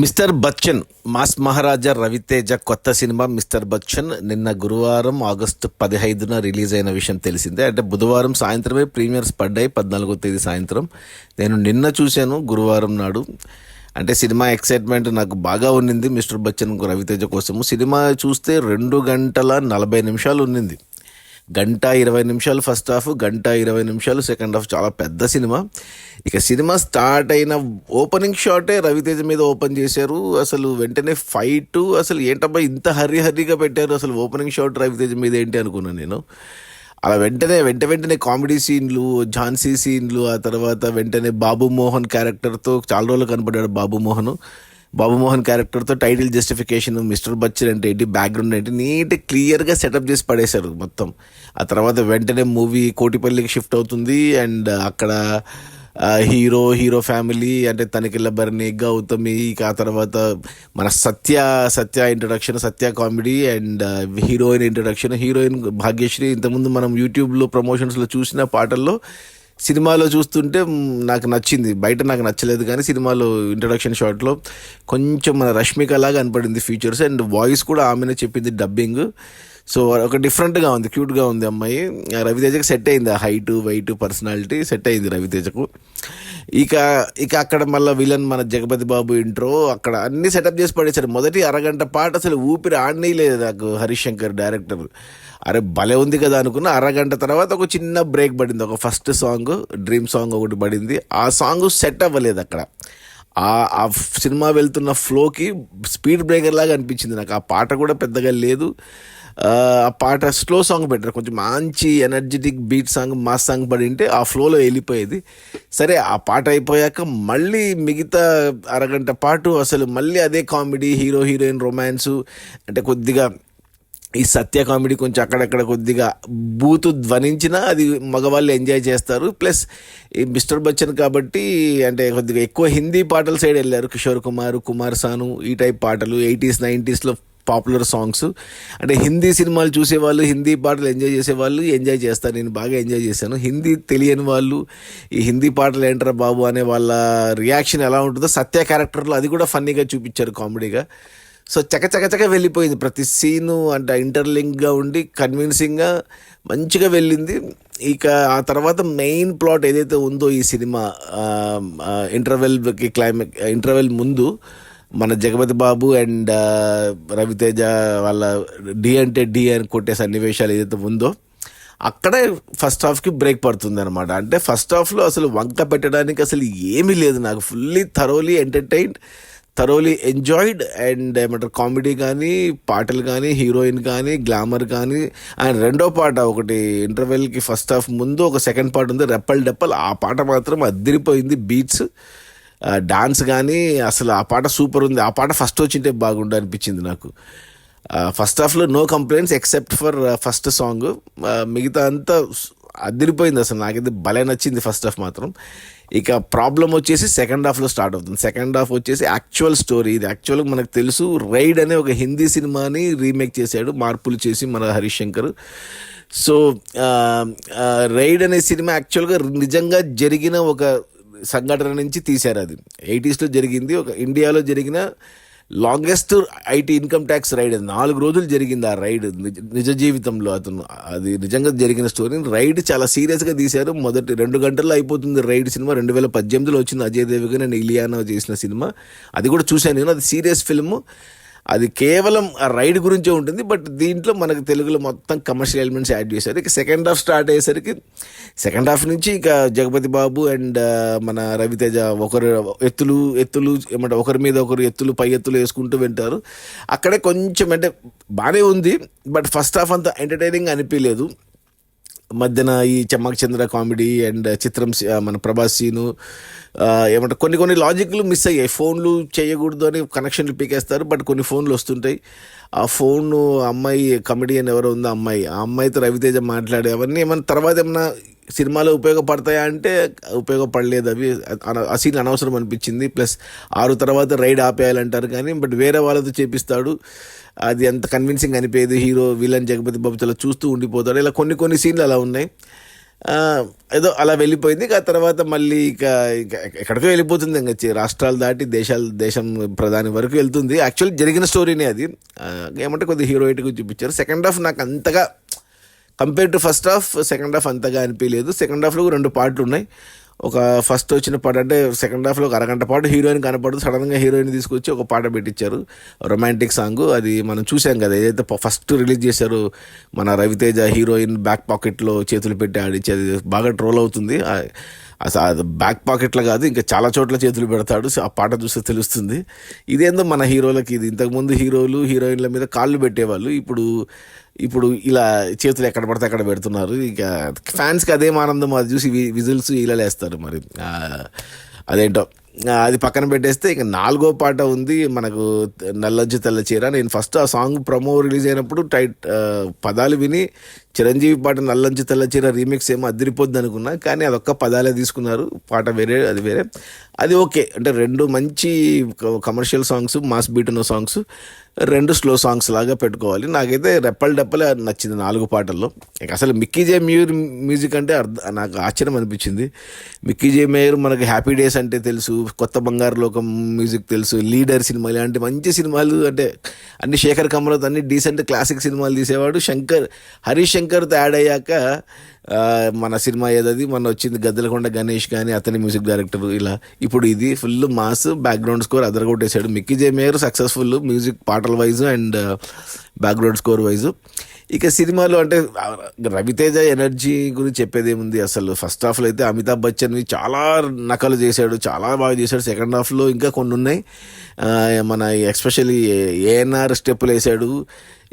Mister Bachchan mass మహారాజా రవితేజ కొత్త cinema mister Bachchan నిన్న గురువారం ఆగస్టు 15న రిలీజ్ అయిన విషయం తెలిసిందే. అంటే బుధవారం సాయంత్రమే ప్రీమియర్స్ పడ్డాయి, 14వ తేదీ సాయంత్రం. నేను నిన్న చూశాను గురువారం నాడు. అంటే సినిమా ఎక్సైట్మెంట్ నాకు బాగా ఉన్నింది మిస్టర్ బచ్చన్ రవితేజ కోసము. సినిమా చూస్తే 2 గంటల 40 నిమిషాలు ఉన్నింది. 1:20 ఫస్ట్ హాఫ్, 1:20 సెకండ్ హాఫ్. చాలా పెద్ద సినిమా. ఇక సినిమా స్టార్ట్ అయిన ఓపెనింగ్ షాటే రవితేజ మీద ఓపెన్ చేశారు. అసలు వెంటనే ఫైట్, అసలు ఏంటబ్బా ఇంత హర్రీగా పెట్టారు, అసలు ఓపెనింగ్ షాట్ రవితేజ మీద ఏంటి అనుకున్నాను నేను. అలా వెంటనే కామెడీ సీన్లు, ఝాన్సీ సీన్లు, ఆ తర్వాత వెంటనే బాబు మోహన్ క్యారెక్టర్తో చాలా రోజులు కనపడ్డాడు. బాబు మోహన్ క్యారెక్టర్తో టైటిల్ జస్టిఫికేషన్, మిస్టర్ బచ్చన్ అంటే ఏంటి, బ్యాక్గ్రౌండ్ ఏంటి, నీట్ క్లియర్గా సెటప్ చేసి పడేశారు మొత్తం. ఆ తర్వాత వెంటనే మూవీ కోటిపల్లికి షిఫ్ట్ అవుతుంది. అండ్ అక్కడ హీరో ఫ్యామిలీ అంటే తనిఖీల భరణి, గౌతమి, ఆ తర్వాత మన Satya introduction, Satya comedy, and heroine introduction, heroine Bhagyashri. ఇంతకుముందు మనం యూట్యూబ్లో ప్రమోషన్స్లో చూసిన పాటల్లో సినిమాలో చూస్తుంటే నాకు నచ్చింది, బయట నాకు నచ్చలేదు, కానీ సినిమాలో ఇంట్రడక్షన్ షాట్లో కొంచెం మన రష్మిక లాగా అనిపడింది ఫీచర్స్. అండ్ వాయిస్ కూడా ఆమెనే చెప్పింది డబ్బింగ్. సో ఒక డిఫరెంట్గా ఉంది, క్యూట్గా ఉంది అమ్మాయి. రవితేజకి సెట్ అయింది, ఆ హైట్ వెయిట్ పర్సనాలిటీ సెట్ అయింది రవితేజకు. ఇక ఇక అక్కడ మళ్ళీ విలన్ మన జగపతి బాబు ఇంట్రో, అక్కడ అన్ని సెటప్ చేసి పడేశారు. మొదటి అరగంట పాట అసలు ఊపిరి ఆడనీయలేదు నాకు హరీష్ శంకర్ డైరెక్టర్. అరే భలే ఉంది కదా అనుకున్న. అరగంట తర్వాత ఒక చిన్న బ్రేక్ పడింది, ఒక ఫస్ట్ సాంగ్ డ్రీమ్ సాంగ్ ఒకటి పడింది. ఆ సాంగ్ సెట్ అవ్వలేదు అక్కడ. ఆ సినిమా వెళ్తున్న ఫ్లోకి స్పీడ్ బ్రేకర్ లాగా అనిపించింది నాకు. ఆ పాట కూడా పెద్దగా లేదు. ఆ పాట స్లో సాంగ్ పెట్టారు, కొంచెం మంచి energetic beat song, mass song పడింటే ఆ ఫ్లోలో వెళ్ళిపోయేది. సరే ఆ పాట అయిపోయాక మళ్ళీ మిగతా అరగంట పాటు అసలు మళ్ళీ అదే కామెడీ, హీరోయిన్ రొమాన్సు. అంటే కొద్దిగా ఈ సత్య కామెడీ కొంచెం అక్కడక్కడ కొద్దిగా బూతు ధ్వనించినా అది మగవాళ్ళు ఎంజాయ్ చేస్తారు. ప్లస్ ఈ మిస్టర్ బచ్చన్ కాబట్టి అంటే కొద్దిగా ఎక్కువ హిందీ పాటల సైడ్ వెళ్ళారు. కిషోర్ కుమార్ సాను, ఈ టైప్ పాటలు 80s 90sలో పాపులర్ సాంగ్స్. అంటే హిందీ సినిమాలు చూసేవాళ్ళు, హిందీ పాటలు ఎంజాయ్ చేసేవాళ్ళు ఎంజాయ్ చేస్తారు. నేను బాగా ఎంజాయ్ చేశాను. హిందీ తెలియని వాళ్ళు ఈ హిందీ పాటలు ఏంటరా బాబు అనే వాళ్ళ రియాక్షన్ ఎలా ఉంటుందో సత్య క్యారెక్టర్లో అది కూడా ఫన్నీగా చూపించారు, కామెడీగా. సో చకచక వెళ్ళిపోయింది ప్రతి సీను. అంటే ఇంటర్లింక్గా ఉండి కన్విన్సింగ్గా మంచిగా వెళ్ళింది. ఇక ఆ తర్వాత మెయిన్ ప్లాట్ ఏదైతే ఉందో ఈ సినిమా ఇంటర్వెల్ ముందు మన జగపతి బాబు అండ్ రవితేజ వాళ్ళ డి అంటే డి అని కొట్టే సన్నివేశాలు ఏదైతే ఉందో అక్కడే ఫస్ట్ హాఫ్కి బ్రేక్ పడుతుంది అనమాట. అంటే ఫస్ట్ హాఫ్లో అసలు వంక పెట్టడానికి అసలు ఏమీ లేదు. నాకు fully thoroughly entertained, thoroughly enjoyed. And ఏమంటారు కామెడీ కానీ, పాటలు కానీ, హీరోయిన్ కానీ, గ్లామర్ కానీ. అండ్ రెండో పాట ఒకటి ఇంటర్వెల్కి ఫస్ట్ హాఫ్ ముందు ఒక సెకండ్ పార్ట్ ఉంది, రెప్పల్. ఆ పాట మాత్రం అదిరిపోయింది. బీట్స్, డాన్స్ కానీ అసలు ఆ పాట సూపర్ ఉంది. ఆ పాట ఫస్ట్ వచ్చింటే బాగుండు అనిపించింది నాకు. ఫస్ట్ హాఫ్లో no complaints except for first song. మిగతా అంతా అదిరిపోయింది. అసలు నాకైతే భలే నచ్చింది ఫస్ట్ హాఫ్ మాత్రం. ఇక ప్రాబ్లం వచ్చేసి సెకండ్ హాఫ్లో స్టార్ట్ అవుతుంది. సెకండ్ హాఫ్ వచ్చేసి యాక్చువల్ స్టోరీ. ఇది యాక్చువల్గా మనకు తెలుసు, రైడ్ అనే ఒక హిందీ సినిమాని రీమేక్ చేశాడు మార్పులు చేసి మన హరీష్ శంకర్. సో రైడ్ అనే సినిమా యాక్చువల్గా నిజంగా జరిగిన ఒక సంఘటన నుంచి తీశారు. అది 80sలో జరిగింది. ఒక ఇండియాలో జరిగిన longest IT income tax raid. 4 రోజులు జరిగింది ఆ రైడ్ నిజ జీవితంలో. అది నిజంగా జరిగిన స్టోరీని రైడ్ చాలా సీరియస్గా తీశారు. మొదటి 2 గంటల్లో అయిపోతుంది రైడ్ సినిమా. 2018లో వచ్చింది అజయ్ దేవగన్ అండ్ ఇలియానా చేసిన సినిమా. అది కూడా చూశాను నేను. అది సీరియస్ ఫిల్మ్. అది కేవలం ఆ రైడ్ గురించే ఉంటుంది. బట్ దీంట్లో మనకు తెలుగులో మొత్తం కమర్షియల్ ఎలిమెంట్స్ యాడ్ చేశారు. ఇక సెకండ్ హాఫ్ స్టార్ట్ అయ్యేసరికి సెకండ్ హాఫ్ నుంచి ఇక జగపతి బాబు అండ్ మన రవితేజ ఒకరు ఎత్తులు ఏమంటే ఒకరి మీద ఒకరు పై ఎత్తులు వేసుకుంటూ వింటారు. అక్కడే కొంచెం అంటే బాగానే ఉంది, బట్ ఫస్ట్ హాఫ్ అంతా ఎంటర్టైనింగ్ అనిపించలేదు. మధ్యన ఈ చమ్మక్ చంద్ర కామెడీ అండ్ చిత్రం మన ప్రభాస్ సీను ఏమంటారు కొన్ని లాజిక్లు మిస్ అయ్యాయి. ఫోన్లు చేయకూడదు అని కనెక్షన్లు పీకేస్తారు, బట్ కొన్ని ఫోన్లు వస్తుంటాయి. ఆ ఫోన్ అమ్మాయి కమెడియన్ ఎవరో ఉందో ఆ అమ్మాయితో రవితేజ మాట్లాడే అవన్నీ ఏమన్నా తర్వాత ఏమన్నా సినిమాలో ఉపయోగపడతాయా అంటే ఉపయోగపడలేదు. అవి ఆ సీన్ అనవసరం అనిపించింది. ప్లస్ 6 తర్వాత రైడ్ ఆపేయాలంటారు కానీ బట్ వేరే వాళ్ళతో చేపిస్తాడు. అది ఎంత కన్విన్సింగ్ అనిపించదు. హీరో విలన్ జగపతి బాబు చాలా చూస్తూ ఉండిపోతాడు. ఇలా కొన్ని సీన్లు అలా ఉన్నాయి. ఆ, ఏదో అలా వెళ్ళిపోయింది. ఇక ఆ తర్వాత మళ్ళీ ఇక ఇక ఎక్కడికో వెళ్ళిపోతుంది. ఇంకా రాష్ట్రాలు దాటి దేశం ప్రధాని వరకు వెళ్తుంది. యాక్చువల్లీ జరిగిన స్టోరీనే అది. ఏమంటే కొద్దిగా హీరోయిట్గా చూపించారు. సెకండ్ హాఫ్ నాకు అంతగా compare to first half, second half అంతగా అనిపించలేదు. సెకండ్ హాఫ్లో 2 పాటలు ఉన్నాయి. ఒక ఫస్ట్ వచ్చిన పాట అంటే సెకండ్ హాఫ్లో ఒక అరగంట పాటు హీరోయిన్ కనపడదు, సడన్గా హీరోయిన్ తీసుకొచ్చి ఒక పాట పెట్టించారు, రొమాంటిక్ సాంగ్. అది మనం చూసాం కదా, ఏదైతే ఫస్ట్ రిలీజ్ చేశారో మన రవితేజ హీరోయిన్ బ్యాక్ పాకెట్లో చేతులు పెట్టి ఆడిచ్చి, అది బాగా ట్రోల్ అవుతుంది. అసలు అది బ్యాక్ పాకెట్లో కాదు, ఇంకా చాలా చోట్ల చేతులు పెడతాడు. ఆ పాట చూస్తే తెలుస్తుంది. ఇదేందో మన హీరోలకి ఇది. ఇంతకుముందు హీరోలు హీరోయిన్ల మీద కాళ్ళు పెట్టేవాళ్ళు, ఇప్పుడు ఇలా చేతులు ఎక్కడ పడితే అక్కడ పెడుతున్నారు. ఇక ఫ్యాన్స్కి అదేం ఆనందం, అది చూసి విజిల్స్ ఇలా వేస్తారు. మరి అదేంటో అది పక్కన పెట్టేస్తే ఇక 4వ పాట ఉంది మనకు, నల్లొంచి తెల్ల చీర. నేను ఫస్ట్ ఆ సాంగ్ ప్రమో రిలీజ్ అయినప్పుడు పదాలు విని చిరంజీవి పాట నల్లొంచి తెల్ల చీర రీమిక్స్ ఏమో అదిరిపోద్ది అనుకున్నా, కానీ అదొక్క పదాలే తీసుకున్నారు. పాట వేరే, అది వేరే. అది ఓకే. అంటే 2 మంచి కమర్షియల్ సాంగ్స్, మాస్ బీట్ ఉన్న సాంగ్స్, 2 స్లో సాంగ్స్ లాగా పెట్టుకోవాలి. నాకైతే రెప్పలు నచ్చింది 4 పాటల్లో. ఇక అసలు మిక్కీ జే మ్యూజిక్ అంటే నాకు ఆశ్చర్యం అనిపించింది. మిక్కీ జే మేయర్ మనకి హ్యాపీ డేస్ అంటే తెలుసు, కొత్త బంగారు లోకం మ్యూజిక్ తెలుసు, లీడర్ సినిమా, ఇలాంటి మంచి సినిమాలు, అంటే అన్ని శేఖర్ కమలతో అన్ని డీసెంట్ క్లాసిక్ సినిమాలు తీసేవాడు. హరీష్ శంకర్తో యాడ్ అయ్యాక మన సినిమా ఏదది మొన్న వచ్చింది గద్దలకొండ గణేష్, కానీ అతని మ్యూజిక్ డైరెక్టర్. ఇలా ఇప్పుడు ఇది ఫుల్ మాస్, బ్యాక్గ్రౌండ్ స్కోర్ అదరగొట్టేశాడు. Mickey J Meyer successful music, పాటల wise and background score wise. ఇక సినిమాలో అంటే రవితేజ ఎనర్జీ గురించి చెప్పేది ఏముంది. అసలు ఫస్ట్ హాఫ్లో అయితే అమితాబ్ బచ్చన్వి చాలా నకలు చేశాడు, చాలా బాగా చేశాడు. సెకండ్ హాఫ్లో ఇంకా కొన్ని ఉన్నాయి. మన ఎస్పెషల్లీ ఏఎన్ఆర్ స్టెప్పులు వేసాడు.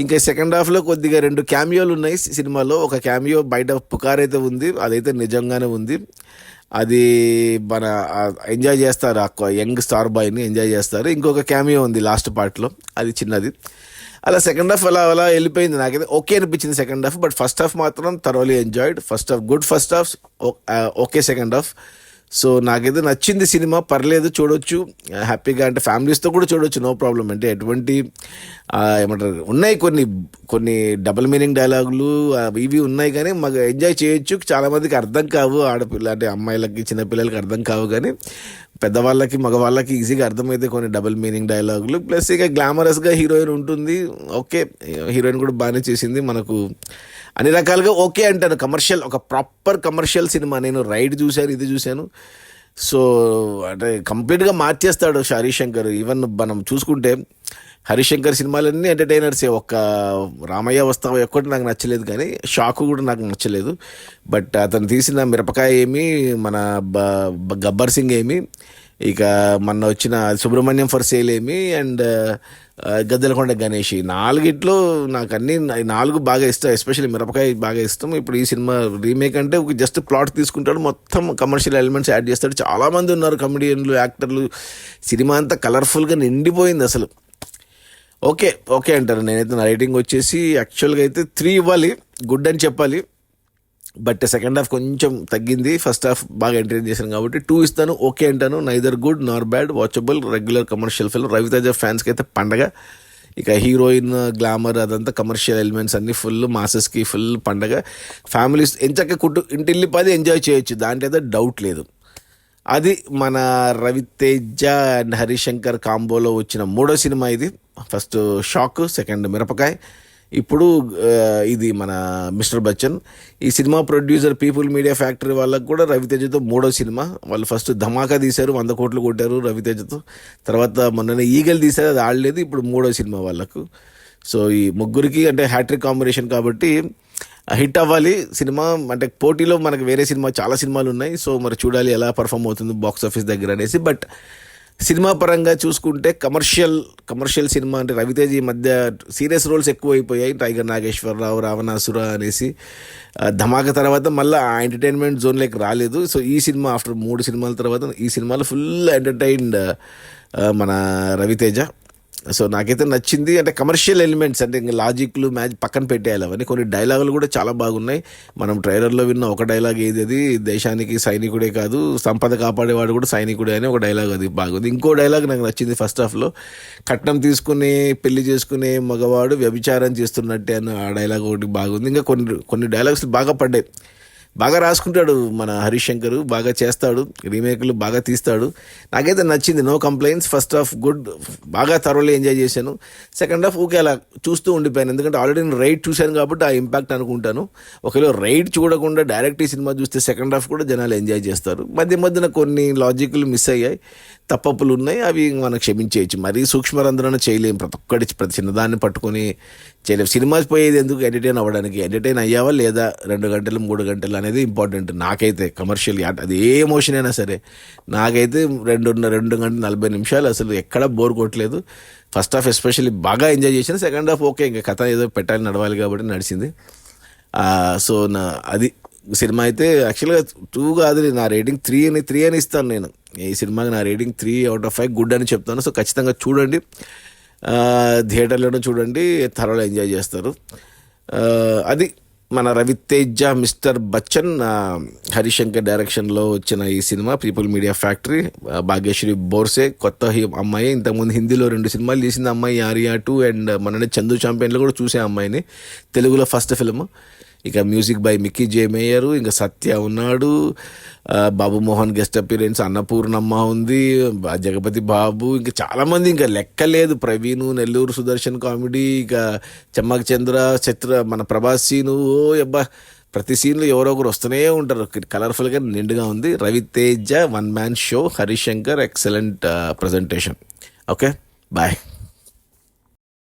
ఇంకా సెకండ్ హాఫ్లో కొద్దిగా 2 క్యామియోలు ఉన్నాయి సినిమాలో. ఒక క్యామియో బయట పుకార్ అయితే ఉంది, అదైతే నిజంగానే ఉంది. అది మన ఎంజాయ్ చేస్తారు, ఆ యంగ్ స్టార్ బాయ్ని ఎంజాయ్ చేస్తారు. ఇంకొక క్యామియో ఉంది లాస్ట్ పార్ట్లో, అది చిన్నది. అలా సెకండ్ హాఫ్ అలా వెళ్ళిపోయింది. నాకైతే ఓకే అనిపించింది second half. But first half మాత్రం thoroughly enjoyed. First half good, first half okay, second half. So నాకైతే నచ్చింది సినిమా, పర్లేదు, చూడొచ్చు హ్యాపీగా. అంటే ఫ్యామిలీస్తో కూడా చూడొచ్చు, నో ప్రాబ్లం. అంటే ఎటువంటి ఏమంటారు, ఉన్నాయి కొన్ని డబుల్ మీనింగ్ డైలాగులు ఇవి ఉన్నాయి, కానీ మాకు ఎంజాయ్ చేయొచ్చు. చాలామందికి అర్థం కావు, ఆడపిల్ల అంటే అమ్మాయిలకి చిన్నపిల్లలకి అర్థం కావు, కానీ పెద్దవాళ్ళకి మగవాళ్ళకి ఈజీగా అర్థమైతే కొన్ని డబుల్ మీనింగ్ డైలాగులు. ప్లస్ ఇక గ్లామరస్గా హీరోయిన్ ఉంటుంది. ఓకే, హీరోయిన్ కూడా బాగానే చేసింది. మనకు అన్ని రకాలుగా ఓకే అంటాను. కమర్షియల్, ఒక ప్రాపర్ కమర్షియల్ సినిమా. నేను రైడ్ చూశాను, ఇది చూశాను. సో అంటే కంప్లీట్గా మార్చేస్తాడు హరీష్ శంకర్. ఈవెన్ మనం చూసుకుంటే హరీష్ శంకర్ సినిమాలన్నీ ఎంటర్టైనర్సే. ఒక్క రామయ్య వస్తావా ఒక్కటి నాకు నచ్చలేదు, కానీ షాకు కూడా నాకు నచ్చలేదు. బట్ అతను తీసిన మిరపకాయ ఏమి, మన గబ్బర్ సింగ్ ఏమి, ఇక మొన్న వచ్చిన సుబ్రహ్మణ్యం ఫర్ సేల్ ఏమి, అండ్ గద్దలకొండ గణేష్, 4 నాకు అన్ని 4 బాగా ఇష్టం. ఎస్పెషల్లీ మిరపకాయ బాగా ఇష్టం. ఇప్పుడు ఈ సినిమా రీమేక్ అంటే జస్ట్ ప్లాట్ తీసుకుంటాడు, మొత్తం కమర్షియల్ ఎలిమెంట్స్ యాడ్ చేస్తాడు. చాలామంది ఉన్నారు కమెడియన్లు, యాక్టర్లు. సినిమా అంతా కలర్ఫుల్గా నిండిపోయింది అసలు. ఓకే అంటారు. నేనైతే నా రేటింగ్ వచ్చేసి యాక్చువల్గా అయితే 3 ఇవ్వాలి, గుడ్ అని చెప్పాలి. బట్ సెకండ్ హాఫ్ కొంచెం తగ్గింది, ఫస్ట్ హాఫ్ బాగా ఎంటర్టైన్ చేశాను కాబట్టి 2 ఇస్తాను. ఓకే అంటాను. Neither good nor bad, watchable, regular commercial film. Ravi Teja ఫ్యాన్స్కి అయితే పండగ. ఇక హీరోయిన్ గ్లామర్ అదంతా కమర్షియల్ ఎలిమెంట్స్ అన్నీ ఫుల్ మాసెస్కి ఫుల్ పండగ. ఫ్యామిలీస్ ఎంచక్క ఇంటిల్లిపాది ఎంజాయ్ చేయొచ్చు, దాంట్లో అయితే డౌట్ లేదు. అది మన రవితేజ అండ్ హరీష్ శంకర్ కాంబోలో వచ్చిన 3వ సినిమా ఇది. ఫస్ట్ షాక్, సెకండ్ మిరపకాయ్, ఇప్పుడు ఇది మన మిస్టర్ బచ్చన్. ఈ cinema producer people Media factory వాళ్ళకు కూడా రవితేజతో 3వ సినిమా. వాళ్ళు ఫస్ట్ ధమాకా తీశారు, 100 కోట్లు కొట్టారు రవితేజతో. తర్వాత మొన్న ఈగల్ తీశారు, అది ఆడలేదు. ఇప్పుడు 3వ సినిమా వాళ్ళకు. సో ఈ ముగ్గురికి అంటే హ్యాట్రిక్ కాంబినేషన్ కాబట్టి హిట్ అవ్వాలి సినిమా. అంటే పోటీలో మనకు వేరే సినిమా, చాలా సినిమాలు ఉన్నాయి. సో మరి చూడాలి ఎలా పర్ఫామ్ అవుతుంది బాక్స్ ఆఫీస్ దగ్గర అనేసి. బట్ సినిమా పరంగా చూసుకుంటే కమర్షియల్ సినిమా అంటే రవితేజ ఈ మధ్య సీరియస్ రోల్స్ ఎక్కువ అయిపోయాయి. టైగర్ నాగేశ్వరరావు, రావణాసుర అనేసి. ధమాకా తర్వాత మళ్ళీ ఆ ఎంటర్టైన్మెంట్ జోన్లోకి రాలేదు. సో ఈ సినిమా ఆఫ్టర్ 3 సినిమాల తర్వాత ఈ సినిమాలో ఫుల్ ఎంటర్టైన్డ్ మన రవితేజ. సో నాకైతే నచ్చింది. అంటే కమర్షియల్ ఎలిమెంట్స్ అంటే ఇంకా లాజిక్లు మ్యాచ్ పక్కన పెట్టేయాలి అవన్నీ. కొన్ని డైలాగులు కూడా చాలా బాగున్నాయి. మనం ట్రైలర్లో విన్న ఒక డైలాగ్ ఏది, దేశానికి సైనికుడే కాదు సంపద కాపాడేవాడు కూడా సైనికుడే అని ఒక డైలాగ్, అది బాగుంది. ఇంకో డైలాగ్ నాకు నచ్చింది ఫస్ట్ హాఫ్లో, కట్నం తీసుకుని పెళ్లి చేసుకునే మగవాడు వ్యభిచారం చేస్తున్నట్టే అని ఆ డైలాగ్ ఒకటి బాగుంది. ఇంకా కొన్ని డైలాగ్స్ బాగా పడ్డాయి. బాగా రాసుకుంటాడు మన హరీష్ శంకర్, బాగా చేస్తాడు, రీమేక్లు బాగా తీస్తాడు. నాకైతే నచ్చింది, no complaints. First half good, బాగా థరోలీ ఎంజాయ్ చేశాను. సెకండ్ హాఫ్ ఊకే అలా చూస్తూ ఉండిపోయాను, ఎందుకంటే ఆల్రెడీ నేను రైడ్ చూశాను కాబట్టి ఆ ఇంపాక్ట్ అనుకుంటాను. ఒకవేళ రైడ్ చూడకుండా డైరెక్ట్ ఈ సినిమా చూస్తే సెకండ్ హాఫ్ కూడా జనాలు ఎంజాయ్ చేస్తారు. మధ్య మధ్యన కొన్ని లాజిక్లు మిస్ అయ్యాయి, తప్పప్పులు ఉన్నాయి, అవి మనం క్షమించేయచ్చు. మరీ సూక్ష్మరంధ్రన చేయలేము, ప్రతి చిన్నదాన్ని పట్టుకొని చేయలేము. సినిమా పోయేది ఎందుకు, ఎంటర్టైన్ అవ్వడానికి. ఎంటర్టైన్ అయ్యావా లేదా 2 గంటలు 3 గంటలు అనేది ఇంపార్టెంట్ నాకైతే. కమర్షియల్ అది ఏ ఎమోషన్ అయినా సరే, నాకైతే 2 గంటల 40 నిమిషాలు అసలు ఎక్కడ బోర్ కొట్టలేదు. ఫస్ట్ హాఫ్ ఎస్పెషల్లీ బాగా ఎంజాయ్ చేశాను. సెకండ్ హాఫ్ ఓకే, ఇంకా కథ ఏదో పెట్టాలి, నడవాలి కాబట్టి నడిచింది. సో అది సినిమా అయితే యాక్చువల్గా 2 కాదు, నా రేటింగ్ 3 అని ఇస్తాను నేను. ఈ సినిమాకి నా రేటింగ్ 3/5 గుడ్ అని చెప్తాను. సో ఖచ్చితంగా చూడండి, థియేటర్లోనే చూడండి, త్వరలో ఎంజాయ్ చేస్తారు. అది మన రవితేజ మిస్టర్ బచ్చన్, హరిశంకర్ డైరెక్షన్లో వచ్చిన ఈ cinema People Media Factory. Bhagyashri Borse కొత్త అమ్మాయి, ఇంతకుముందు హిందీలో 2 సినిమాలు తీసింది అమ్మాయి, ఆర్యా 2 అండ్ మొన్ననే చందు ఛాంపియన్లో కూడా చూసే అమ్మాయిని, తెలుగులో ఫస్ట్ ఫిల్మ్. ఇక music by Mickey J mayor, ఇంకా సత్య ఉన్నాడు, బాబు మోహన్ గెస్ట్ అపీరెన్స్, అన్నపూర్ణమ్మ ఉంది, జగపతి బాబు, ఇంకా చాలామంది, ఇంకా లెక్కలేదు. ప్రవీణ్, నెల్లూరు సుదర్శన్ కామెడీ, ఇక చెమ్మక్ చంద్ర, మన ప్రభాస్ సీను, ఓ అబ్బా ప్రతి సీన్లో ఎవరో ఒకరు వస్తూనే ఉంటారు. కలర్ఫుల్గా నిండుగా ఉంది. Ravi Teja 1 man show, Harish Shankar excellent presentation. Okay, bye.